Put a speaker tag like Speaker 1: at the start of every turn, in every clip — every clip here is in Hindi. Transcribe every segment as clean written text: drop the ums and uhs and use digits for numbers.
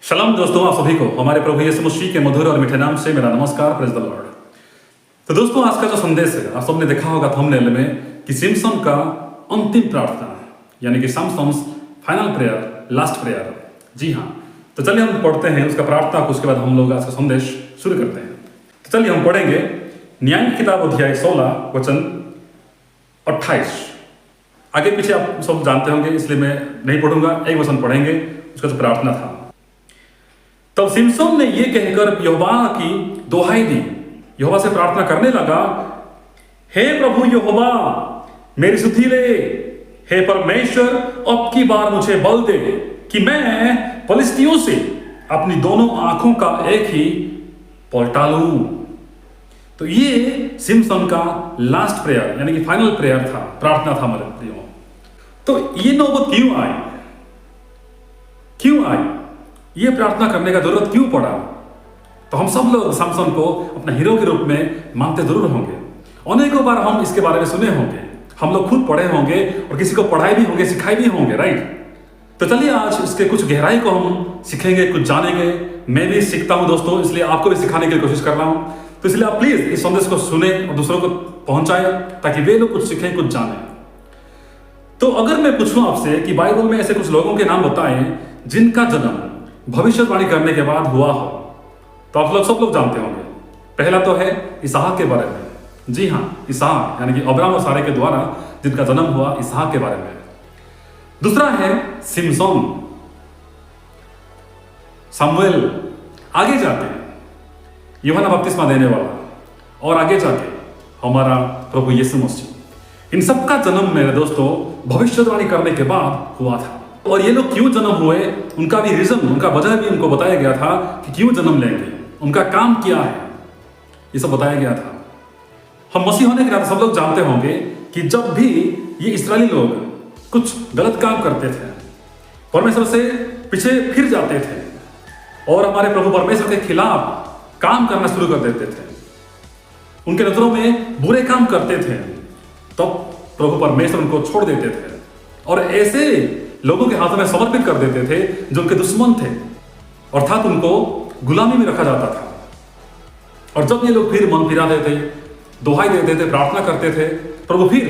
Speaker 1: शलम दोस्तों, आप सभी को हमारे प्रभु यीशु मसीह के मधुर और मीठे नाम से मेरा नमस्कार। Praise the Lord. तो दोस्तों, आज का जो संदेश है, आप सबने देखा होगा थंबनेल में कि सिमसन का अंतिम प्रार्थना, यानी कि सिमसन्स फाइनल प्रेयर, लास्ट प्रेयर। जी हाँ, तो चलिए हम पढ़ते हैं उसका प्रार्थना को, उसके बाद हम लोग आज का संदेश शुरू करते हैं। तो चलिए हम पढ़ेंगे न्याय की किताब अध्याय 16 वचन 28। आगे पीछे आप सब जानते होंगे, इसलिए मैं नहीं पढ़ूंगा, एक वचन पढ़ेंगे, उसका जो प्रार्थना था। तब सिमसन ने यह कहकर यहोवा की दोहाई दी, यहोवा से प्रार्थना करने लगा, हे प्रभु यहोवा, मेरी सुधि ले, हे परमेश्वर, अब की बार मुझे बल दे कि मैं फलिस्तियों से अपनी दोनों आंखों का एक ही पलटा लूं। तो ये सिमसन का लास्ट प्रेयर, यानी कि फाइनल प्रेयर था, प्रार्थना था मेरे प्रियो। तो ये नौबत क्यों आई, ये प्रार्थना करने का जरूरत क्यों पड़ा? तो हम सब लोग सिमसन को अपना हीरो के रूप में मानते जरूर होंगे। अनेकों बार हम इसके बारे में सुने होंगे, हम लोग खुद पढ़े होंगे और किसी को पढ़ाए भी होंगे, सिखाए भी होंगे, राइट? तो चलिए आज इसके कुछ गहराई को हम सीखेंगे, कुछ जानेंगे। मैं भी सीखता हूं दोस्तों, इसलिए आपको भी सिखाने की कोशिश कर रहा हूं। तो इसलिए आप प्लीज इस संदेश को सुने और दूसरों को पहुंचाए, ताकि वे लोग कुछ सीखें, कुछ जाने। तो अगर मैं पूछूं आपसे कि बाइबल में ऐसे कुछ लोगों के नाम बताएं जिनका जन्म भविष्यवाणी करने के बाद हुआ हो, तो आप लोग सब लोग जानते होंगे। पहला तो है इसहाक के बारे में। जी हाँ, इसहाक, यानी कि अब्राहम और सारे के द्वारा जिनका जन्म हुआ, इसहाक के बारे में। दूसरा है सिमसन, शमूएल, आगे जाके यूहन्ना बपतिस्मा देने वाला, और आगे जाके हमारा प्रभु यीशु मसीह। इन सबका जन्म मेरे दोस्तों भविष्यवाणी करने के बाद हुआ था। और ये लोग क्यों जन्म हुए, उनका भी रीजन, उनका वजह भी उनको बताया गया था कि क्यों जन्म लेंगे, उनका काम क्या है, ये सब बताया गया था। हम मसीह होने के नाते सब लोग जानते होंगे कि जब भी ये इस्राएली लोग कुछ गलत काम करते थे, परमेश्वर से पीछे फिर जाते थे और हमारे प्रभु परमेश्वर के खिलाफ काम करना शुरू कर देते थे, उनके नजरों में बुरे काम करते थे, तब प्रभु परमेश्वर उनको छोड़ देते थे और ऐसे लोगों के हाथों में समर्पित कर देते थे जो उनके दुश्मन थे, अर्थात उनको गुलामी में रखा जाता था। और जब ये लोग फिर मन फिरा देते, दोहाई देते थे, प्रार्थना करते थे, प्रभु फिर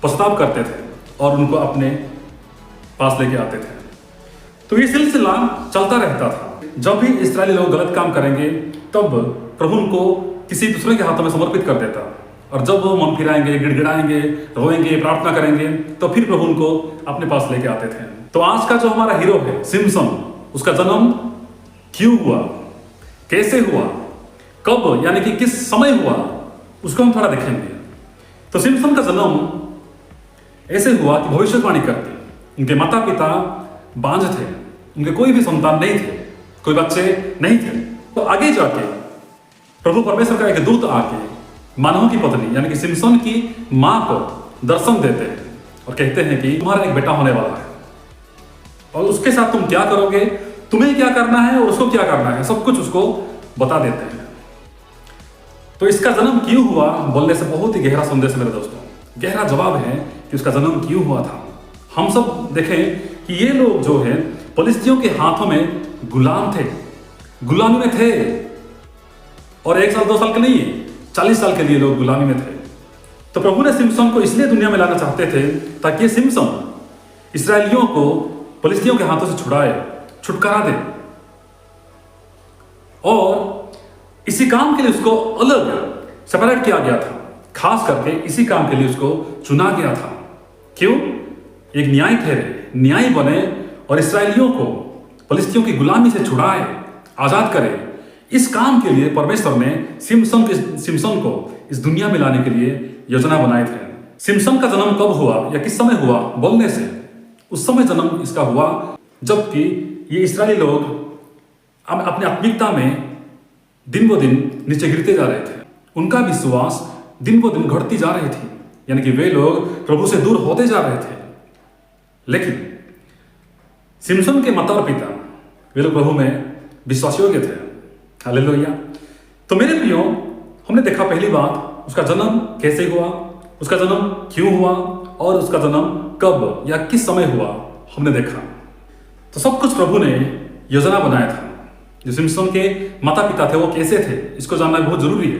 Speaker 1: पछताव करते थे और उनको अपने पास लेके आते थे। तो ये सिलसिला चलता रहता था। जब भी इस्राएली लोग गलत काम करेंगे, तब प्रभु उनको किसी दूसरे के हाथों में समर्पित कर देता, और जब वो मन फिराएंगे, गिड़गिड़ाएंगे, रोएंगे, प्रार्थना करेंगे, तो फिर प्रभु उनको अपने पास लेके आते थे। तो आज का जो हमारा हीरो है सिमसन, उसका जन्म क्यों हुआ, कैसे हुआ, कब, यानी कि किस समय हुआ, उसको हम थोड़ा देखेंगे। तो सिमसन का जन्म ऐसे हुआ कि भविष्यवाणी करते, उनके माता पिता बांझ थे, उनके कोई भी संतान नहीं थे, कोई बच्चे नहीं थे। तो आगे जाके प्रभु परमेश्वर का एक दूत आके मानव की पत्नी, यानी कि सिमसन की मां को दर्शन देते हैं और कहते हैं कि तुम्हारा एक बेटा होने वाला है, और उसके साथ तुम क्या करोगे, तुम्हें क्या करना है और उसको क्या करना है, सब कुछ उसको बता देते हैं। तो इसका जन्म क्यों हुआ बोलने से बहुत ही गहरा संदेश है मेरे दोस्तों, गहरा जवाब है कि उसका जन्म क्यों हुआ था। हम सब देखें कि ये लोग जो है फलिस्तियों के हाथों में गुलाम थे, गुलामी में थे, और 1 साल 2 साल के नहीं, 40 साल के लिए लोग गुलामी में थे। तो प्रभु ने सिमसन को इसलिए दुनिया में लाना चाहते थे ताकि ये सिमसन इस्राएलियों को फलिस्तियों के हाथों से छुटकारा दे, और इसी काम के लिए उसको अलग सेपरेट किया गया था। खास करके इसी काम के लिए उसको चुना गया था। क्यों? एक न्याय ठहरे, न्याय बने और इस्राएलियों को फलिस्तियों की गुलामी से छुड़ाए, आजाद करे। इस काम के लिए परमेश्वर ने सिमसन को इस दुनिया में लाने के लिए योजना बनाए थे। सिमसन का जन्म कब हुआ या किस समय हुआ बोलने से, उस समय जन्म इसका हुआ जबकि ये इस्राएली लोग अपनी आत्मिकता में दिन ब दिन नीचे गिरते जा रहे थे। उनका विश्वास दिन ब दिन घटती जा रही थी, यानी कि वे लोग प्रभु से दूर होते जा रहे थे। लेकिन सिमसन के माता और पिता, वे लोग प्रभु में विश्वास योग्य थे। हालेलुया। तो मेरे प्रियो, हमने देखा पहली बात, उसका जन्म कैसे हुआ, उसका जन्म क्यों हुआ, और उसका जन्म कब या किस समय हुआ हमने देखा। तो सब कुछ प्रभु ने योजना बनाया था। जो सिम्पसन के माता पिता थे वो कैसे थे, इसको जानना बहुत जरूरी है।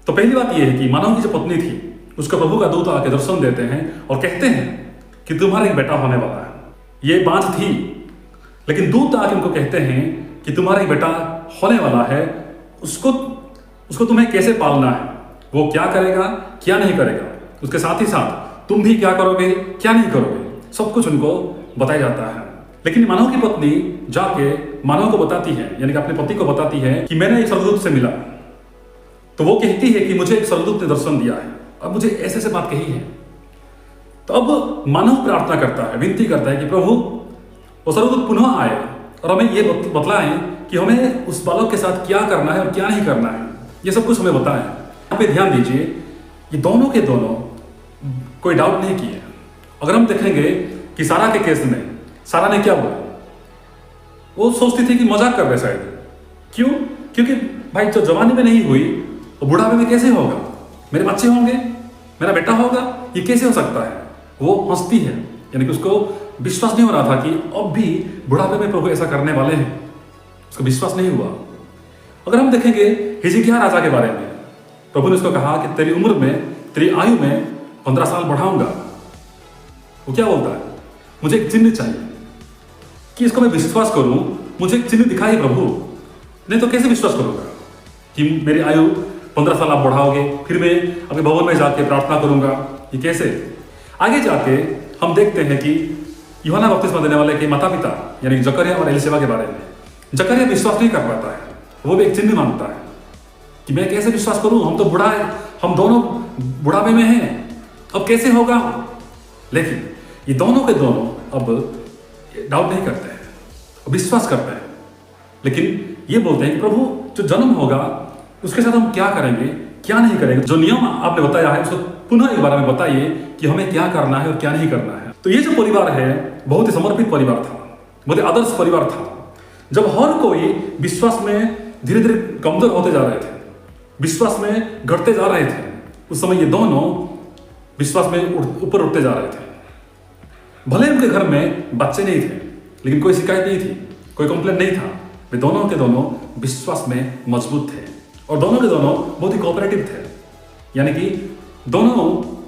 Speaker 1: तो पहली बात यह है कि मानव की जो पत्नी थी उसको प्रभु का दूत आके दर्शन देते हैं और कहते हैं कि तुम्हारा एक बेटा होने वाला है। ये बात थी, लेकिन दूत आके उनको कहते हैं कि तुम्हारा एक बेटा होने वाला है, उसको तुम्हें कैसे पालना है, वो क्या करेगा क्या नहीं करेगा, उसके साथ ही साथ तुम भी क्या करोगे क्या नहीं करोगे, सब कुछ उनको बताया जाता है। लेकिन मानव की पत्नी जाके मानव को बताती है, यानी कि अपने पति को बताती है कि मैंने एक स्वर्गदूत से मिला। तो वो कहती है कि मुझे एक स्वर्गदूत ने दर्शन दिया है, अब मुझे ऐसे ऐसे बात कही है। तो अब मानव प्रार्थना करता है, विनती करता है कि प्रभु वो स्वर्गदूत पुनः आए और हमें ये बतलाएं कि हमें उस बालक के साथ क्या करना है और क्या नहीं करना है, ये सब कुछ हमें बताएं। यहाँ पे ध्यान दीजिए, ये दोनों के दोनों कोई डाउट नहीं किए। अगर हम देखेंगे कि सारा के केस में सारा ने क्या बोला, वो सोचती थी कि मजाक कर रहे शायद। क्यों? क्योंकि भाई जो जवानी में नहीं हुई वो बुढ़ापे में कैसे होगा, मेरे बच्चे होंगे, मेरा बेटा होगा, ये कैसे हो सकता है। वो हंसती है, यानी कि उसको विश्वास नहीं हो रहा था कि अब भी बुढ़ापे में प्रभु ऐसा करने वाले हैं, उसको विश्वास नहीं हुआ। अगर हम देखेंगे हिजकिय्याह राजा के बारे में, प्रभु ने उसको कहा कि तेरी उम्र में, तेरी आयु में 15 साल बढ़ाऊंगा। वो क्या बोलता है, मुझे एक चिन्ह चाहिए कि इसको मैं विश्वास करूं, मुझे एक चिन्ह दिखाई प्रभु, नहीं तो कैसे विश्वास करूंगा कि मेरी आयु 15 साल आप बढ़ाओगे, फिर मैं अपने भवन में जाके प्रार्थना करूंगा, ये कैसे। आगे जाके हम देखते हैं कि यूहन्ना बपतिस्मा देने वाले के माता पिता यानी जकरिया और एलिशबा के बारे में, जकरिया विश्वास नहीं कर पाता है, वो भी एक चिन्ह मांगता है कि मैं कैसे विश्वास करूं, हम तो बुढ़ा है, हम दोनों बुढ़ापे में हैं, अब कैसे होगा। लेकिन ये दोनों के दोनों अब डाउट नहीं करते हैं, विश्वास करते हैं, लेकिन ये बोलते हैं कि प्रभु जो जन्म होगा उसके साथ हम क्या करेंगे क्या नहीं करेंगे, जो नियम आपने बताया है उसको पुनः एक बार में बताइए कि हमें क्या करना है और क्या नहीं करना है। तो ये जो परिवार है बहुत ही समर्पित परिवार था, बहुत ही आदर्श परिवार था। जब हर कोई विश्वास में धीरे धीरे कमजोर होते जा रहे थे, विश्वास में घटते जा रहे थे, उस समय ये दोनों विश्वास में ऊपर उठते जा रहे थे। भले उनके घर में बच्चे नहीं थे, लेकिन कोई शिकायत नहीं थी, कोई कंप्लेंट नहीं था। वे दोनों के दोनों विश्वास में मजबूत थे और दोनों के दोनों बहुत ही कोऑपरेटिव थे, यानी कि दोनों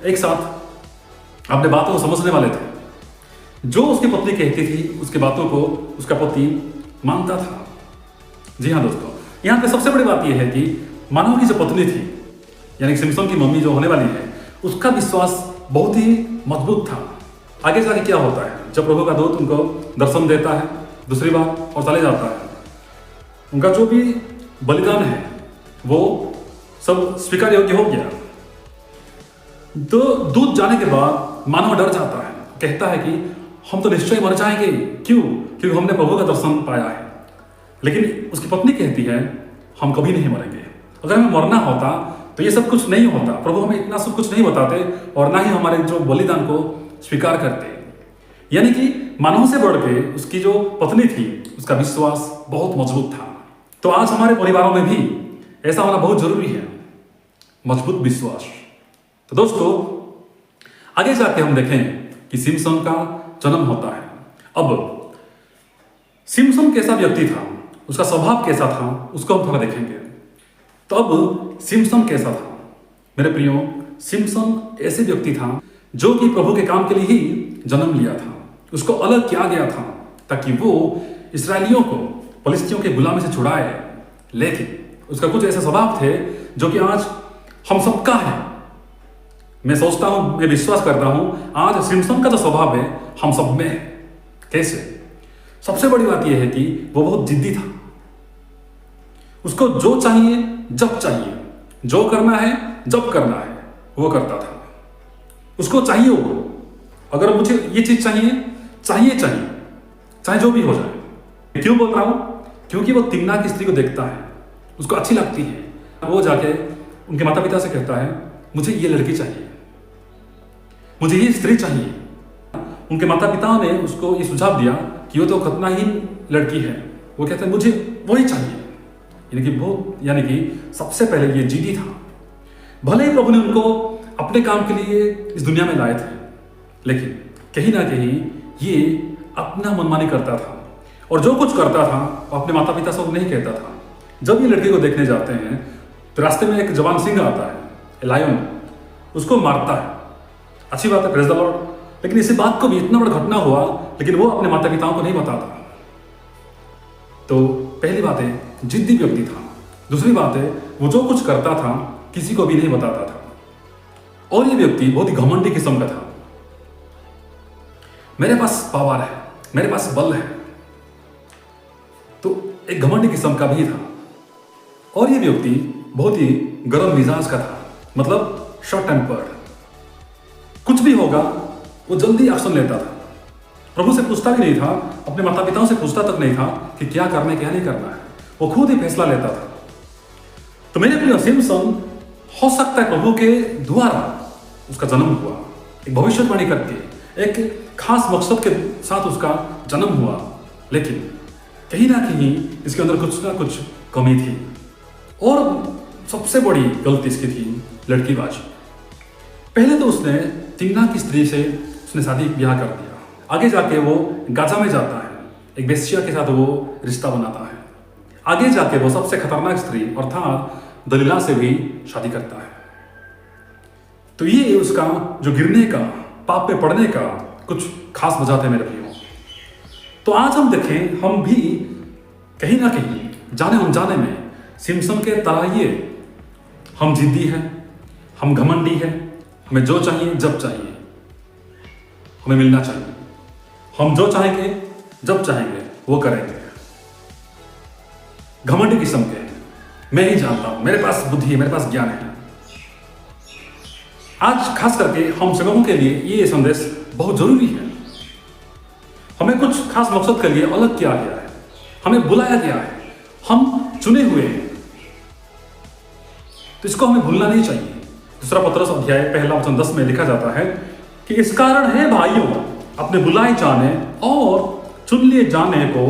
Speaker 1: एक साथ अपने बातों को समझने वाले थे। जो उसकी पत्नी कहती थी उसकी बातों को उसका पति मानता था। जी हाँ दोस्तों, यहाँ पे सबसे बड़ी बात यह है कि मानव की जो पत्नी थी यानी सिम्पसन की मम्मी जो होने वाली है, उसका विश्वास बहुत ही मजबूत था। आगे जाके क्या होता है, जब प्रभु का दूत उनको दर्शन देता है दूसरी बार और चले जाता है, उनका जो भी बलिदान है वो सब स्वीकार योग्य हो गया। तो दूत जाने के बाद मानव डर जाता है, कहता है कि हम तो निश्चय मर जाएंगे। क्यों? क्योंकि हमने प्रभु का दर्शन पाया है। लेकिन उसकी पत्नी कहती है हम कभी नहीं मरेंगे, अगर हमें मरना होता तो ये सब कुछ नहीं होता, प्रभु हमें इतना सब कुछ नहीं बताते और ना ही हमारे जो बलिदान को स्वीकार करते। यानी कि मानव से बढ़ के उसकी जो पत्नी थी उसका विश्वास बहुत मजबूत था। तो आज हमारे परिवारों में भी ऐसा होना बहुत जरूरी है, मजबूत विश्वास। तो दोस्तों आगे जाके हम देखें कि सिम्पसन का जन्म होता है। अब सिम्पसन कैसा व्यक्ति था, उसका स्वभाव कैसा था, उसको हम थोड़ा देखेंगे। तो अब सिम्पसन कैसा था मेरे प्रियो, सिम्पसन ऐसे व्यक्ति था जो कि प्रभु के काम के लिए ही जन्म लिया था। उसको अलग किया गया था ताकि वो इस्राएलियों को फलिस्तियों के गुलामी से छुड़ाए। लेकिन उसका कुछ ऐसे स्वभाव थे जो कि आज हम सबका है। मैं सोचता हूं, मैं विश्वास करता हूं आज सिम्पसन का जो स्वभाव है हम सब में है। कैसे? सबसे बड़ी बात यह है कि वो बहुत जिद्दी था। उसको जो चाहिए जब चाहिए, जो करना है जब करना है वो करता था। उसको चाहिए वो, अगर मुझे ये चीज चाहिए चाहे जो भी हो जाए। क्यों बोल रहा हूं? क्योंकि वो तिम्ना की स्त्री को देखता है, उसको अच्छी लगती है। वो जाके उनके माता पिता से कहता है मुझे ये लड़की चाहिए, मुझे ये स्त्री चाहिए। उनके माता पिता ने उसको ये सुझाव दिया कि वो तो खतनाहीन लड़की है। वो कहता है मुझे वही चाहिए। यानी कि सबसे पहले ये जिद्दी था। भले ही प्रभु ने उनको अपने काम के लिए इस दुनिया में लाए थे, लेकिन कहीं ना कहीं ये अपना मनमानी करता था और जो कुछ करता था वो अपने माता पिता से वो नहीं कहता था। जब ये लड़की को देखने जाते हैं तो रास्ते में एक जवान सिंह आता है, लायन, उसको मारता है। अच्छी बात है, प्रेज द लॉर्ड। लेकिन इसी बात को भी इतना बड़ा घटना हुआ, लेकिन वो अपने माता पिताओं को नहीं बताता। तो पहली बात है, जिद्दी व्यक्ति था। दूसरी बात है, वो जो कुछ करता था किसी को भी नहीं बताता था। और ये व्यक्ति बहुत ही घमंडी किस्म का था। मेरे पास पावर है, मेरे पास बल है, तो एक घमंडी किस्म का भी था। और ये व्यक्ति बहुत ही गर्म मिजाज का था, मतलब शॉर्ट टेम्पर्ड। कुछ भी होगा वो जल्दी एक्शन लेता था। प्रभु से पूछता भी नहीं था, अपने माता पिताओं से पूछता तक नहीं था कि क्या करना है क्या नहीं करना है। वो खुद ही फैसला लेता था। तो मेरे प्रिय, सिमसन हो सकता है प्रभु के द्वारा उसका जन्म हुआ, एक भविष्यवाणी करके एक खास मकसद के साथ उसका जन्म हुआ, लेकिन कहीं ना कहीं इसके अंदर कुछ ना कुछ कमी थी। और सबसे बड़ी गलती इसकी थी लड़कीबाजी। पहले तो उसने तिम्ना की स्त्री से उसने शादी ब्याह कर दिया। आगे जाके वो गाजा में जाता है, एक बेस्या के साथ वो रिश्ता बनाता है। आगे जाके वो सबसे खतरनाक स्त्री अर्थात दलीला से भी शादी करता है। तो ये उसका जो गिरने का, पाप में पड़ने का कुछ खास वजह थे मेरे प्रियो। तो आज हम देखें, हम भी कहीं ना कहीं जाने अनजाने में सिमसन के तरह ये हम जिद्दी हैं, हम घमंडी हैं। हमें जो चाहिए जब चाहिए हमें मिलना चाहिए। हम जो चाहेंगे जब चाहेंगे वो करेंगे। घमंडी किस्म के, मैं ही जानता हूं, मेरे पास बुद्धि है, मेरे पास ज्ञान है। आज खास करके हम सेवकों के लिए ये संदेश बहुत जरूरी है। हमें कुछ खास मकसद के लिए अलग किया गया है, हमें बुलाया गया है, हम चुने हुए हैं। तो इसको हमें भूलना नहीं चाहिए। दूसरा पत्रस अध्याय 1:10 में लिखा जाता है कि इस कारण है भाइयों, अपने बुलाए जाने और चुन लिए जाने को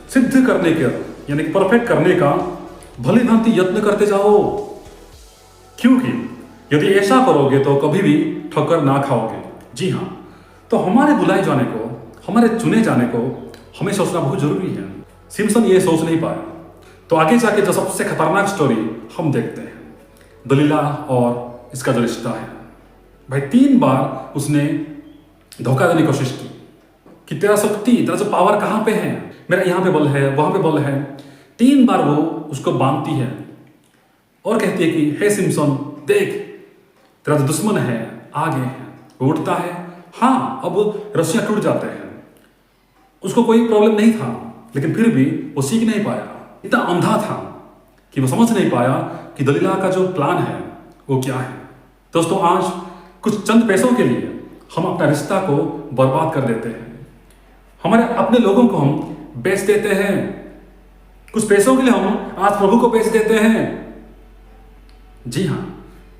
Speaker 1: सिद्ध करने के, यानी परफेक्ट करने का भली भांति यत्न करते जाओ। क्योंकि यदि ऐसा करोगे तो कभी भी ठोकर ना खाओगे। जी हाँ, तो हमारे बुलाए जाने को, हमारे चुने जाने को हमें सोचना बहुत जरूरी है। सिमसन ये सोच नहीं पाया। तो आगे जाके जो सबसे खतरनाक स्टोरी हम देखते हैं, दलीला और इसका जो रिश्ता है। भाई 3 बार उसने धोखा देने की कोशिश की तेरा शक्ति, तेरा जो पावर कहाँ पे है, मेरा यहाँ पे बल है, वहां पे बल है। 3 बार वो उसको बांधती है और कहती है कि हे सिमसन, देख तेरा जो दुश्मन है आगे है। वो उठता है, हाँ, अब रस्सियां टूट जाते हैं, उसको कोई प्रॉब्लम नहीं था, लेकिन फिर भी वो सीख नहीं पाया। इतना अंधा था कि वो समझ नहीं पाया कि दलीला का जो प्लान है वो क्या है। दोस्तों, आज कुछ चंद पैसों के लिए हम अपना रिश्ता को बर्बाद कर देते हैं। हमारे अपने लोगों को हम बेच देते हैं। कुछ पैसों के लिए हम आज प्रभु को बेच देते हैं। जी हाँ,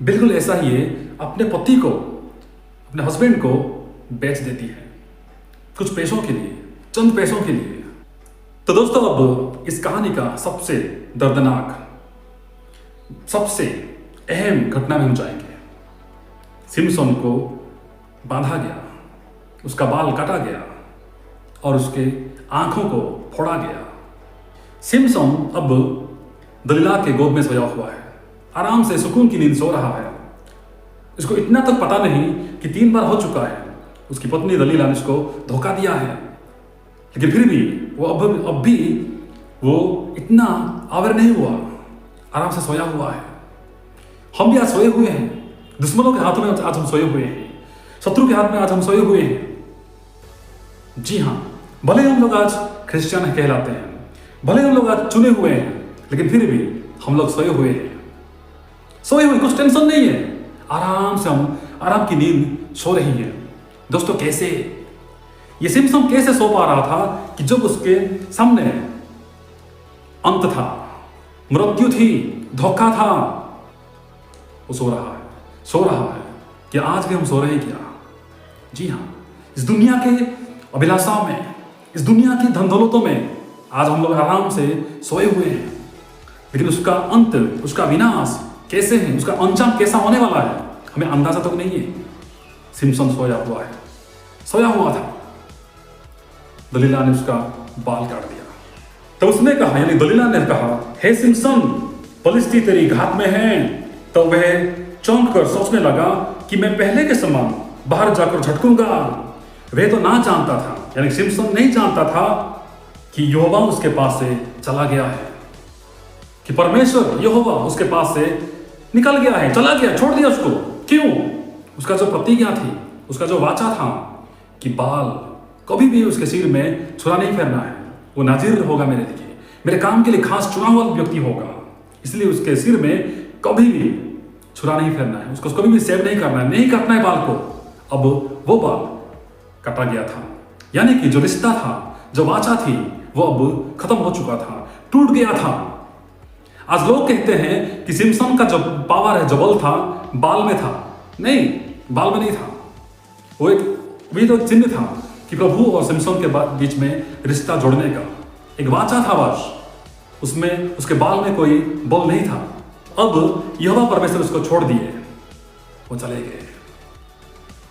Speaker 1: बिल्कुल ऐसा ही है, अपने पति को, अपने हस्बैंड को बेच देती है कुछ पैसों के लिए, चंद पैसों के लिए। तो दोस्तों, अब इस कहानी का सबसे दर्दनाक, सबसे अहम घटना में हम जाएंगे। सिमसन को बांधा गया, उसका बाल काटा गया और उसके आंखों को फोड़ा गया। सिमसन अब दलीला के गोद में सोया हुआ है, आराम से सुकून की नींद सो रहा है। इसको इतना तक पता नहीं कि 3 बार हो चुका है, उसकी पत्नी दलीला ने उसको धोखा दिया है, लेकिन फिर भी वो अब भी वो इतना आवर नहीं हुआ, आराम से सोया हुआ है। हम भी आज सोए हुए हैं, दुश्मनों के हाथों में आज हम सोए हुए हैं, शत्रु के हाथ में आज हम सोए हुए हैं। जी हाँ, भले हम लोग आज क्रिश्चियन कहलाते हैं, भले हम लोग आज चुने हुए हैं, लेकिन फिर भी हम लोग सोए हुए हैं। सोए हुए, कुछ टेंशन नहीं है, आराम से हम आराम की नींद सो रही है। दोस्तों, कैसे ये सिमसन कैसे सो पा रहा था कि जब उसके सामने अंत था, मृत्यु थी, धोखा था, वो सो रहा है कि आज भी हम सो रहे हैं क्या? जी हाँ, इस दुनिया के अभिलाषाओं में, इस दुनिया की धन दौलतों में आज हम लोग आराम से सोए हुए हैं, लेकिन उसका अंत, उसका विनाश कैसे है, उसका अंजाम कैसा होने वाला है, हमें अंदाजा तक नहीं है। सिमसन सोया हुआ था। दलीला ने उसका बाल काट दिया। तो उसने कहा, यानी दलीला ने कहा, हे सिम्सन, पलिश्ती तेरी घात में है। तो वह चौंक कर सोचने लगा कि मैं पहले के समान बाहर जाकर झटकूंगा। वह तो ना जानता था, यानी सिम्सन नहीं जानता था कि यहोवा उसके पास से चला गया है, कि परमेश्वर यहोवा उसके पास से निकल गया है, चला गया, छोड़ दिया उसको। क्यों? उसका जो प्रतिज्ञा थी, उसका जो वाचा था कि बाल कभी भी उसके सिर में छुरा नहीं फेरना है, वो नाजिर होगा मेरे लिए, मेरे काम के लिए खास चुना हुआ व्यक्ति होगा, इसलिए उसके सिर में कभी भी छुरा नहीं फेरना है, उसको कभी भी सेव नहीं करना है, नहीं काटना है बाल को। अब वो बाल काटा गया था, यानी कि जो रिश्ता था, जो वाचा थी, वो अब खत्म हो चुका था, टूट गया था। आज लोग कहते हैं कि सिम्सन का जो पावर है, जो बल था, बाल में था। नहीं, बाल में नहीं था। वो एक तो चिन्ह था कि प्रभु और सिम्सन के बीच में रिश्ता जोड़ने का एक वाचा था बस, उसमें उसके बाल में कोई बल नहीं था। अब यहोवा परमेश्वर उसको छोड़ दिए, वो चले गए।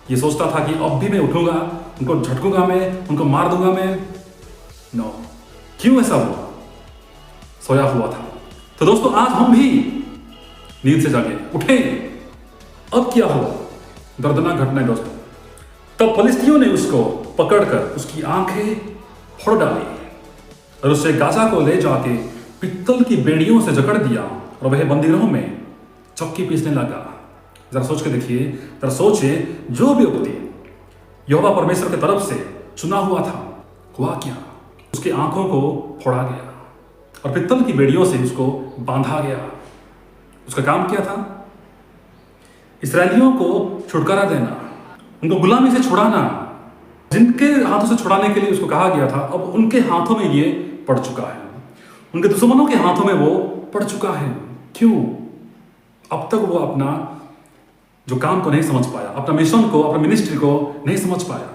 Speaker 1: ये सोचता था कि अब भी मैं उठूंगा, उनको झटकूंगा मैं, उनको मार दूंगा मैं। नो, क्यों ऐसा हुआ? सोया हुआ था। तो दोस्तों, आज हम भी नींद से जागे, उठे। अब क्या हुआ? दर्दनाक घटना है दोस्तों। तब फलिस्तियों ने उसको पकड़कर उसकी आंखें फोड़ डाली और उसे गाजा को ले जाके पित्तल की बेड़ियों से जकड़ दिया और वह बंदीगृह में चक्की पीसने लगा। जरा सोच के देखिए, जरा सोचिए, जो भी व्यक्ति यहोवा परमेश्वर की तरफ से चुना हुआ था, हुआ क्या? उसकी आंखों को फोड़ा गया और पित्तल की बेड़ियों से उसको बांधा गया। उसका काम क्या था? इस्राएलियों को छुटकारा देना, उनको गुलामी से छुड़ाना। जिनके हाथों से छुड़ाने के लिए उसको कहा गया था, अब उनके हाथों में ये पड़ चुका है, उनके दुश्मनों के हाथों में वो पड़ चुका है। क्यों? अब तक वो अपना जो काम को नहीं समझ पाया, अपना मिशन को, अपना मिनिस्ट्री को नहीं समझ पाया।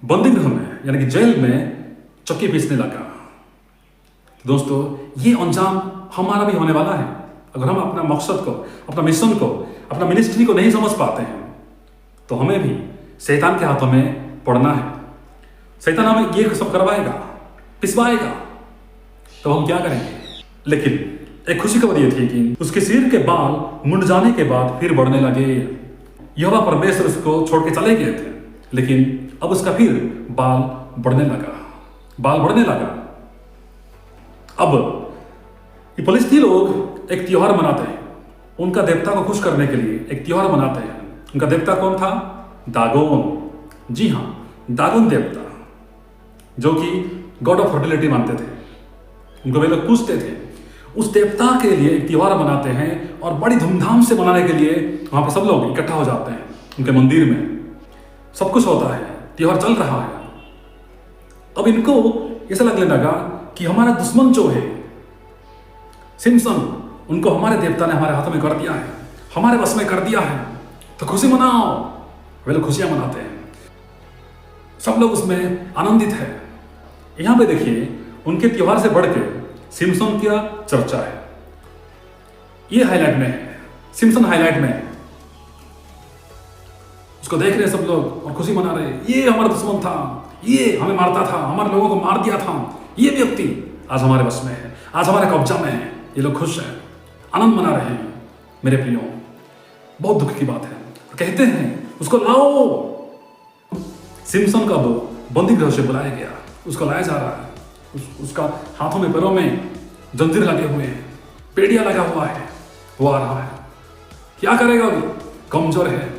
Speaker 1: बंदीगृह में, यानी कि जेल में चक्की पीसने लगा। दोस्तों, ये अंजाम हमारा भी होने वाला है अगर हम अपना मकसद को, अपना मिशन को, अपना मिनिस्ट्री को नहीं समझ पाते हैं। तो हमें भी शैतान के हाथों में पड़ना है। शैतान हमें ये सब करवाएगा, पिसवाएगा, तो हम क्या करेंगे? लेकिन एक खुशी खबर ये थी कि उसके सिर के बाल मुंड जाने के बाद फिर बढ़ने लगे। यहोवा परमेश्वर उसको छोड़ के चले गए थे, लेकिन अब उसका फिर बाल बढ़ने लगा, बाल बढ़ने लगा। अब ये फलिस्ती लोग एक त्योहार मनाते हैं, उनका देवता को खुश करने के लिए एक त्योहार मनाते हैं। उनका देवता कौन था? दागोन। जी हाँ, दागोन देवता, जो कि गॉड ऑफ फर्टिलिटी मानते थे, उनको वे लोग पूजते थे। उस देवता के लिए एक त्योहार मनाते हैं और बड़ी धूमधाम से मनाने के लिए वहां पर सब लोग इकट्ठा हो जाते हैं। उनके मंदिर में सब कुछ होता है, त्योहार चल रहा है। अब इनको ऐसा लगने लगा कि हमारा दुश्मन जो है सिम्सन, उनको हमारे देवता ने हमारे हाथों में कर दिया है, हमारे बस में कर दिया है, तो खुशी मनाओ। वे लोग खुशियां मनाते हैं, सब लोग उसमें आनंदित है। यहां पे देखिए, उनके त्योहार से बढ़ के सिम्सन की चर्चा है। ये हाईलाइट में है, सिम्सन हाईलाइट में है। उसको देख रहे सब लोग और खुशी मना रहे। ये हमारा दुश्मन था, ये हमें मारता था, हमारे लोगों को मार दिया था, ये व्यक्ति आज हमारे बस में है, आज हमारे कब्जा में है। ये लोग खुश हैं, आनंद मना रहे हैं। मेरे प्रियो, बहुत दुख की बात है। कहते हैं उसको लाओ। सिम्सन का वो बंदीगृह से बुलाया गया, उसको लाया जा रहा है। उसका हाथों में पैरों में जंजीर लगे हुए हैं, पेड़िया लगा हुआ है, वो आ रहा है। क्या करेगा? अभी कमजोर है,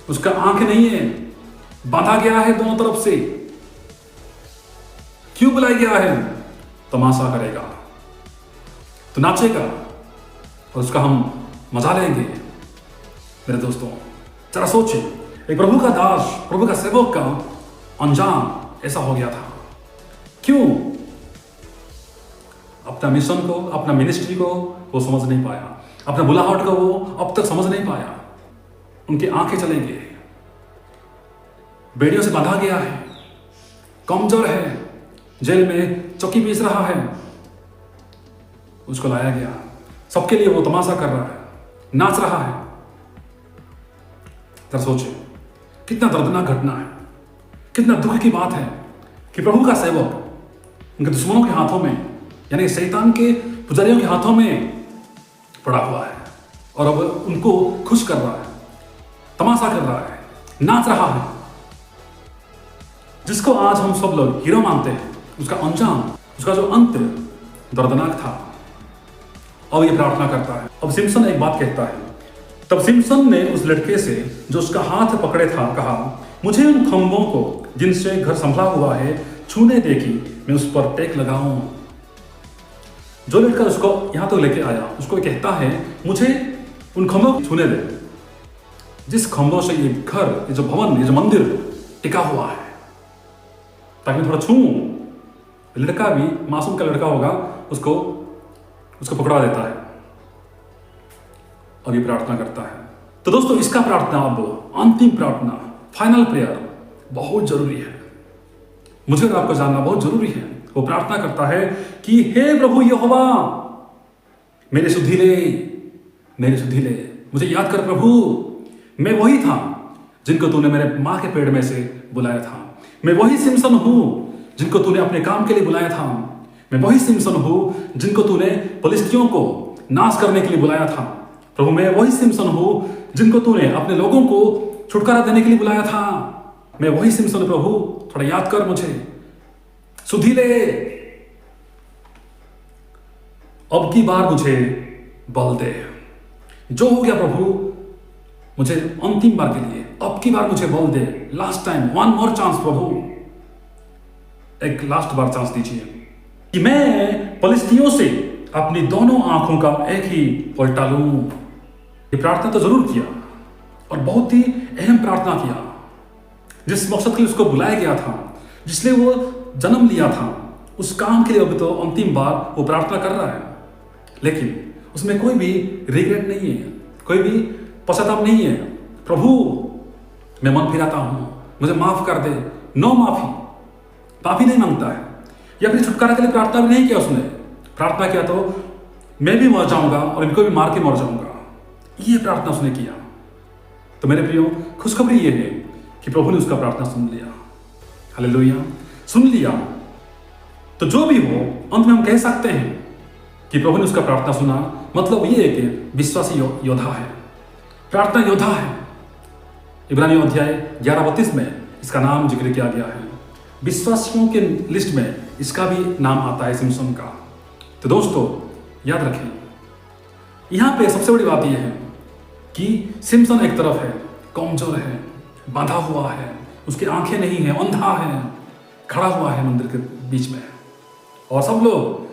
Speaker 1: उसका आंख नहीं है, बांधा गया है दोनों तरफ से। क्यों बुलाया गया है? तमाशा करेगा, तो नाचेगा और उसका हम मजा लेंगे। मेरे दोस्तों, जरा सोचिए, एक प्रभु का दास, प्रभु का सेवक का अंजाम ऐसा हो गया था। क्यों? अपना मिशन को, अपना मिनिस्ट्री को वो समझ नहीं पाया, अपना बुलाहट को वो अब तक समझ नहीं पाया। उनकी आंखें चले गई, बेड़ियों से बांधा गया है, कमजोर है, जेल में चौकी पीस रहा है। उसको लाया गया, सबके लिए वो तमाशा कर रहा है, नाच रहा है। जरा सोचिए, कितना दर्दनाक घटना है, कितना दुख की बात है कि प्रभु का सेवक उनके दुश्मनों के हाथों में, यानी शैतान के पुजारियों के हाथों में पड़ा हुआ है और अब उनको खुश कर रहा है, तमाशा कर रहा है, नाच रहा है। जिसको आज हम सब लोग हीरो मानते हैं, उसका अंजाम, उसका जो अंत दर्दनाक था। अब ये प्रार्थना करता है। अब सिम्पसन एक बात कहता है, तब सिम्पसन ने उस लड़के से जो उसका हाथ पकड़े था कहा, मुझे उन खंभों को जिनसे घर संभला हुआ है छूने दे कि मैं उस पर टेक लगाऊं। जो लड़का उसको यहां तो लेके आया, उसको कहता है मुझे उन खंभों को छूने दे, जिस खंभों से ये घर, ये जो भवन, ये जो मंदिर टिका हुआ है, ताकि मैं थोड़ा छूऊं। लड़का भी मासूम का लड़का होगा, उसको पकड़ा देता है और ये प्रार्थना करता है। तो दोस्तों, इसका प्रार्थना, अब अंतिम प्रार्थना, फाइनल प्रेयर बहुत जरूरी है। मुझे और आपको जानना बहुत जरूरी है। वो प्रार्थना करता है कि हे प्रभु यहोवा, मेरी सुधि ले, मेरी सुधि ले, मुझे याद कर प्रभु, मैं वही था जिनको तूने मेरे मां के पेट में से बुलाया था। मैं वही सिम्पसन हूं जिनको तूने अपने काम के लिए बुलाया था। मैं वही सिम्पसन हूं जिनको तूने फिलिस्तियों को नाश करने के लिए बुलाया था। प्रभु, मैं वही सिम्पसन हूं जिनको तूने अपने लोगों को छुटकारा देने के लिए बुलाया था। मैं वही सिम्पसन प्रभु, थोड़ा याद कर मुझे, सुधि ले। अब की बार मुझे बल दे। जो हो गया प्रभु, मुझे अंतिम बार के लिए अब की बार मुझे बल दे। Last time, one more chance प्रभु, एक लास्ट बार चांस दीजिए कि मैं फिलिस्तियों से अपनी दोनों आंखों का एक ही पलटा लूं। ये प्रार्थना तो जरूर किया और बहुत ही अहम प्रार्थना किया। जिस मकसद के लिए उसको बुलाया गया था, जिसलिए वो जन्म लिया था, उस काम के लिए अब तो अंतिम बार वो प्रार्थना कर रहा है। लेकिन उसमें कोई भी रिग्रेट नहीं है, कोई भी पश्चाताप नहीं है। प्रभु, मैं मन फिराता हूं, मुझे माफ कर दे। नो माफी, माफी नहीं मांगता है, या फिर छुटकारा के लिए प्रार्थना भी नहीं किया उसने। प्रार्थना किया तो मैं भी मर जाऊंगा और इनको भी मार के मर जाऊंगा, ये प्रार्थना उसने किया। तो मेरे प्रियो, खुशखबरी ये है कि प्रभु ने उसका प्रार्थना सुन लिया। हालेलुया, सुन लिया। तो जो भी हो, अंत में हम कह सकते हैं कि प्रभु ने उसका प्रार्थना सुना। मतलब ये है कि विश्वासी योद्धा है, प्रार्थना योद्धा है। इब्रानियों अध्याय 11:32 में इसका नाम जिक्र किया गया है। विश्वासियों के लिस्ट में इसका भी नाम आता है, सिम्पसन का। तो दोस्तों, याद रखें, यहां पे सबसे बड़ी बात यह है कि सिम्पसन एक तरफ है, कमजोर है, बांधा हुआ है, उसकी आंखें नहीं है, अंधा है, खड़ा हुआ है मंदिर के बीच में, और सब लोग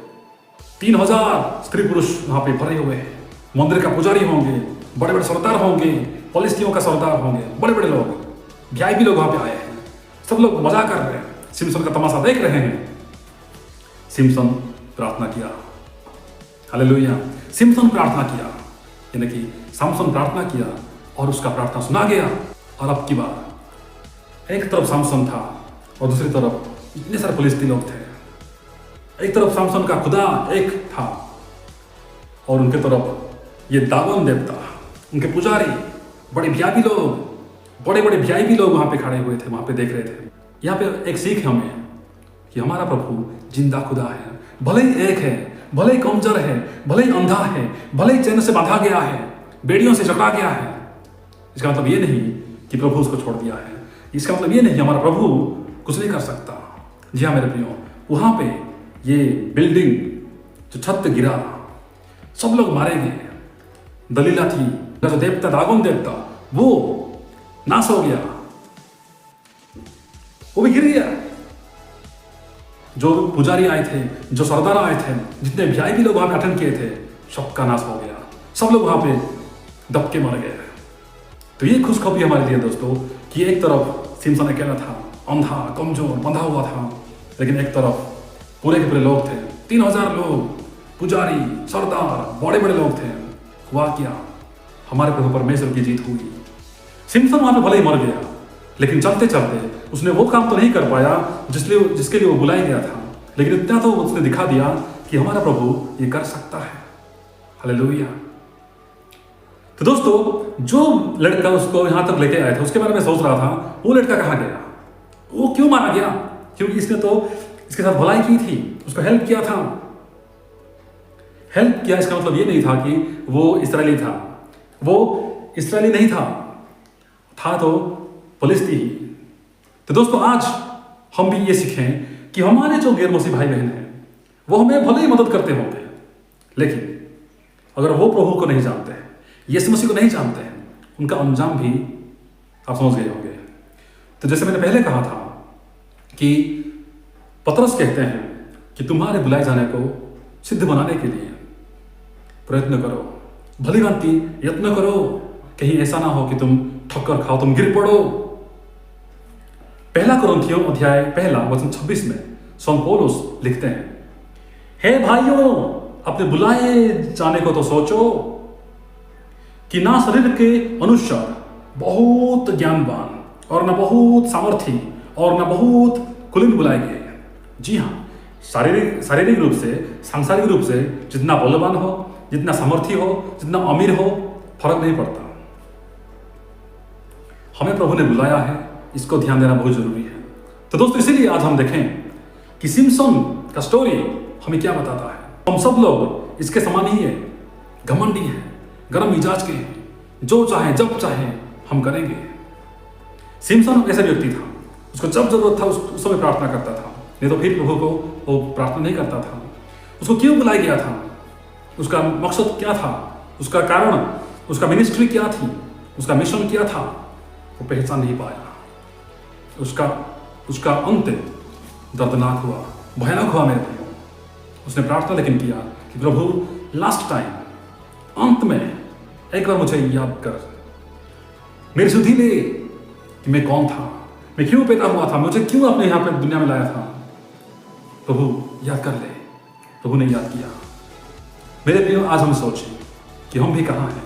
Speaker 1: 3000 स्त्री पुरुष वहां पे भरे हुए हैं। मंदिर का पुजारी होंगे, बड़े बड़े सरदार होंगे, फिलिस्तियों का सरदार होंगे, बड़े बड़े लोग, वीआईपी लोग वहां पे आए हैं। सब लोग मजा कर रहे हैं, सिम्पसन का तमाशा देख रहे हैं। सिम्पसन प्रार्थना किया। हालेलुया, सिम्पसन प्रार्थना किया, यानी कि सामसन प्रार्थना किया और उसका प्रार्थना सुना गया। और अब की बार एक तरफ सामसन था और दूसरी तरफ इतने सारे फिलिस्ती लोग थे। एक तरफ सामसन का खुदा एक था और उनके तरफ ये दागोन देवता, उनके पुजारी, बड़े वीआईपी लोग, बड़े बड़े वीआईपी लोग वहां पे खड़े हुए थे, वहां पे देख रहे थे। यहाँ पे एक सीख है हमें कि हमारा प्रभु जिंदा खुदा है। भले ही एक है, भले ही कमजोर है, भले ही अंधा है, भले ही चैन से बांधा गया है, बेड़ियों से जकड़ा गया है, इसका मतलब ये नहीं कि प्रभु उसको छोड़ दिया है। इसका मतलब ये नहीं हमारा प्रभु कुछ नहीं कर सकता। जी हाँ मेरे प्रियो, वहां पे ये बिल्डिंग जो छत गिरा, सब लोग मारे गए। दलीला थी, जो देवता दागोन देवता, वो नाश हो गया, वो भी गिर गया। जो पुजारी आए थे, जो सरदार आए थे, जितने वीआईपी लोग वहां पे अटेंड किए थे, सबका नाश हो गया। सब लोग वहां पे दबके मर गए। तो ये खुशखबरी हमारे लिए दोस्तों कि एक तरफ सिम्पसन अकेला था, अंधा, कमजोर, बंधा हुआ था, लेकिन एक तरफ पूरे के पूरे लोग थे, 3000 लोग, पुजारी, सरदार, बड़े बड़े लोग थे। हुआ क्या? हमारे प्रभु परमेश्वर की जीत हुई। सिम्पसन वहां पे भले ही मर गया, लेकिन चलते चलते उसने वो काम तो नहीं कर पाया जिसके लिए वो बुलाया गया था, लेकिन इतना तो उसने दिखा दिया कि हमारा प्रभु ये कर सकता है। हालेलुया। तो दोस्तों, जो लड़का उसको यहां तक लेके आया था, उसके बारे में सोच रहा था, वो लड़का कहां गया? वो क्यों मारा गया? क्योंकि इसने तो इसके साथ भलाई की थी, उसको हेल्प किया था। हेल्प किया इसका मतलब ये नहीं था कि वो इस्राएली था, वो इस्राएली नहीं था तो फिलिस्ती ही। तो दोस्तों आज हम भी ये सीखें कि हमारे जो गैर मसीह भाई बहन हैं वो हमें भले ही मदद करते होंगे, लेकिन अगर वो प्रभु को नहीं जानते हैं, यीशु मसीह को नहीं जानते हैं, उनका अंजाम भी आप समझ गए होंगे। तो जैसे मैंने पहले कहा था कि पतरस कहते हैं कि तुम्हारे बुलाए जाने को सिद्ध बनाने के लिए प्रयत्न करो, भली भांति यत्न करो, कहीं ऐसा ना हो कि तुम ठक्कर खाओ, तुम गिर पड़ो। पहला कुरिन्थियों अध्याय 1 वचन 26 में संत पौलुस लिखते हैं, हे भाइयों, अपने बुलाए जाने को तो सोचो कि ना शरीर के अनुसार बहुत ज्ञानवान और ना बहुत सामर्थी और ना बहुत कुलीन बुलाए गए। जी हाँ, शारीरिक रूप से, सांसारिक रूप से जितना बलवान हो, जितना सामर्थी हो, जितना अमीर हो, फर्क नहीं पड़ता। हमें प्रभु ने बुलाया है, इसको ध्यान देना बहुत जरूरी है। तो दोस्तों इसीलिए आज हम देखें कि सिमसन का स्टोरी हमें क्या बताता है। हम सब लोग इसके समान ही है, घमंडी है, गर्म मिजाज के हैं, जो चाहे जब चाहे हम करेंगे। सिमसन ऐसा व्यक्ति था, उसको जब जरूरत था उस समय प्रार्थना करता था, नहीं तो फिर प्रभु को वो प्रार्थना नहीं करता था। उसको क्यों बुलाया गया था, उसका मकसद क्या था, उसका कारण, उसका मिनिस्ट्री क्या थी, उसका मिशन क्या था, वो पहचान नहीं पाया। उसका अंत दर्दनाक हुआ, भयानक हुआ मेरे भाइयों। उसने प्रार्थना लेकिन किया कि प्रभु लास्ट टाइम, अंत में एक बार मुझे याद कर, मेरी सुधि ले कि मैं कौन था, मैं क्यों पैदा हुआ था, मुझे क्यों आपने यहाँ पे दुनिया में लाया था। प्रभु याद कर ले। प्रभु ने याद किया। मेरे भाइयों आज हम सोचें कि हम भी कहाँ हैं,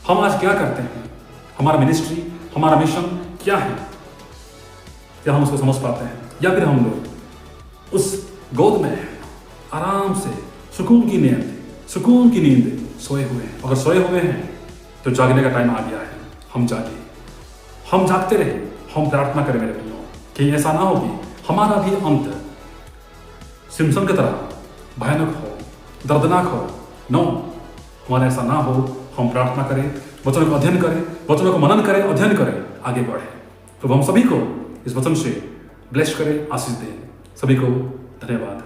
Speaker 1: हम आज क्या करते हैं, हमारा मिनिस्ट्री, हमारा मिशन क्या है, क्या हम उसको समझ पाते हैं, या फिर हम लोग उस गोद में आराम से सुकून की नींद सोए हुए हैं। अगर सोए हुए हैं तो जागने का टाइम आ गया है। हम जागे, हम जागते रहे, हम प्रार्थना करें मेरे भाइयों, कि ऐसा ना हो कि हमारा भी अंत सिमसन की तरह भयानक हो, दर्दनाक हो। नो, हमारा ऐसा ना हो। हम प्रार्थना करें, वचनों को अध्ययन करें, वचनों को मनन करें, अध्ययन करें, आगे बढ़ें। तो हम सभी को इस वचन से ब्लेस करें, आशीष दें। सभी को धन्यवाद।